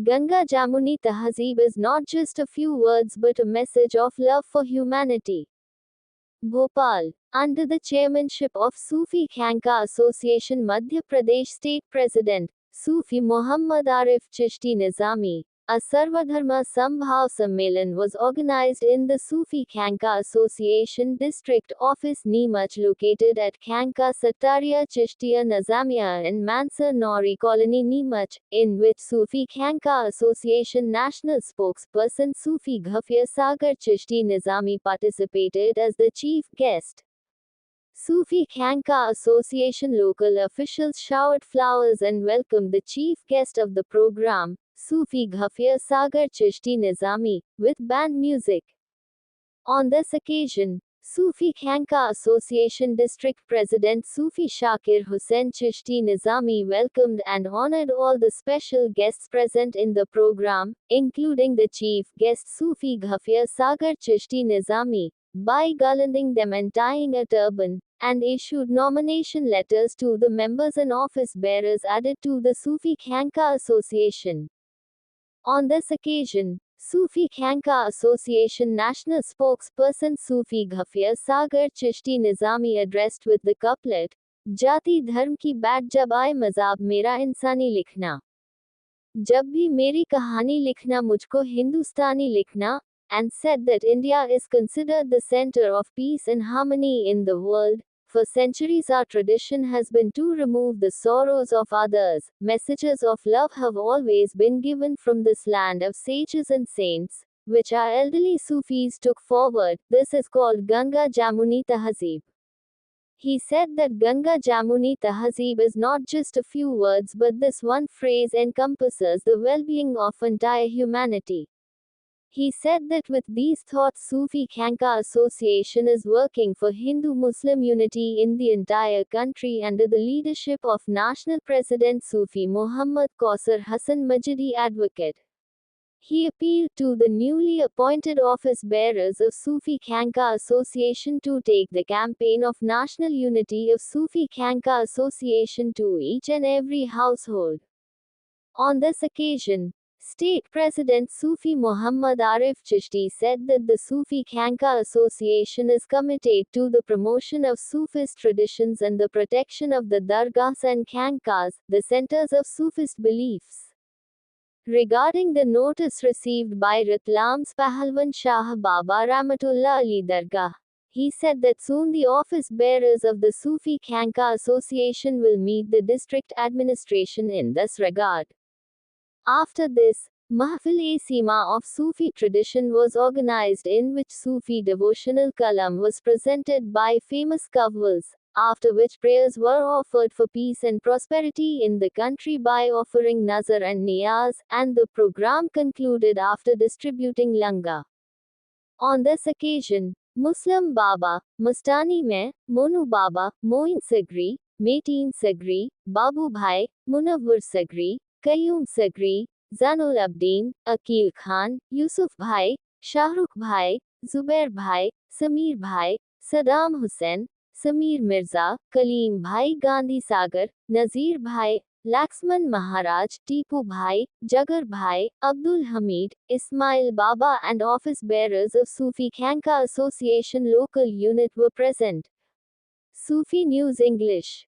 Ganga Jamuni Tahzeeb is not just a few words but a message of love for humanity. Bhopal. Under the chairmanship of Sufi Khanka Association Madhya Pradesh State President, Sufi Muhammad Arif Chishti Nizami, a Sarvadharma Sambhav Sammelan was organized in the Sufi Khanka Association District Office Neemach located at Khanka Sataria Chishtiya Nizamiya in Mansar Nauri Colony Neemach, in which Sufi Khanka Association National Spokesperson Sufi Ghafiya Sagar Chishti Nizami participated as the chief guest. Sufi Khanka Association local officials showered flowers and welcomed the chief guest of the program, Sufi Ghafiya Sagar Chishti Nizami, with band music. On this occasion, Sufi Khanka Association District President Sufi Shakir Hussain Chishti Nizami welcomed and honored all the special guests present in the program, including the chief guest Sufi Ghafiya Sagar Chishti Nizami, by garlanding them and tying a turban, and issued nomination letters to the members and office bearers added to the Sufi Khanka Association. On this occasion, Sufi Khanka Association National Spokesperson Sufi Ghafiya Sagar Chishti Nizami addressed with the couplet, Jati dharm ki baat jab aaye mazab mera insani likhna. Jab bhi meri kahani likhna mujhko Hindustani likhna, and said that India is considered the center of peace and harmony in the world. For centuries our tradition has been to remove the sorrows of others. Messages of love have always been given from this land of sages and saints, which our elderly Sufis took forward. This is called Ganga Jamuni Tahzeeb. He said that Ganga Jamuni Tahzeeb is not just a few words but this one phrase encompasses the well-being of entire humanity. He said that with these thoughts Sufi Khanka Association is working for Hindu-Muslim unity in the entire country under the leadership of National President Sufi Muhammad Kausar Hassan Majidi Advocate. He appealed to the newly appointed office bearers of Sufi Khanka Association to take the campaign of national unity of Sufi Khanka Association to each and every household. On this occasion, State President Sufi Muhammad Arif Chishti said that the Sufi Khanka Association is committed to the promotion of Sufist traditions and the protection of the dargahs and khankas, the centers of Sufist beliefs. Regarding the notice received by Ratlam's Pahalwan Shah Baba Ramatullah Ali Dargah, he said that soon the office bearers of the Sufi Khanka Association will meet the district administration in this regard. After this, Mahfil-e-Seema of Sufi tradition was organized in which Sufi devotional kalam was presented by famous qawwals, after which prayers were offered for peace and prosperity in the country by offering nazar and niyaz, and the program concluded after distributing langa. On this occasion, Muslim Baba, Mustani Mein, Monu Baba, Moin Sagri, Metin Sagri, Babu Bhai, Munawwar Sagri, Qayyum Sagri, Zanul Abdin, Akil Khan, Yusuf Bhai, Shahrukh Bhai, Zubair Bhai, Samir Bhai, Saddam Hussain, Samir Mirza, Kaleem Bhai Gandhi Sagar, Nazir Bhai, Laxman Maharaj, Tipu Bhai, Jagar Bhai, Abdul Hamid, Ismail Baba and office bearers of Sufi Khanka Association local unit were present. Sufi News English.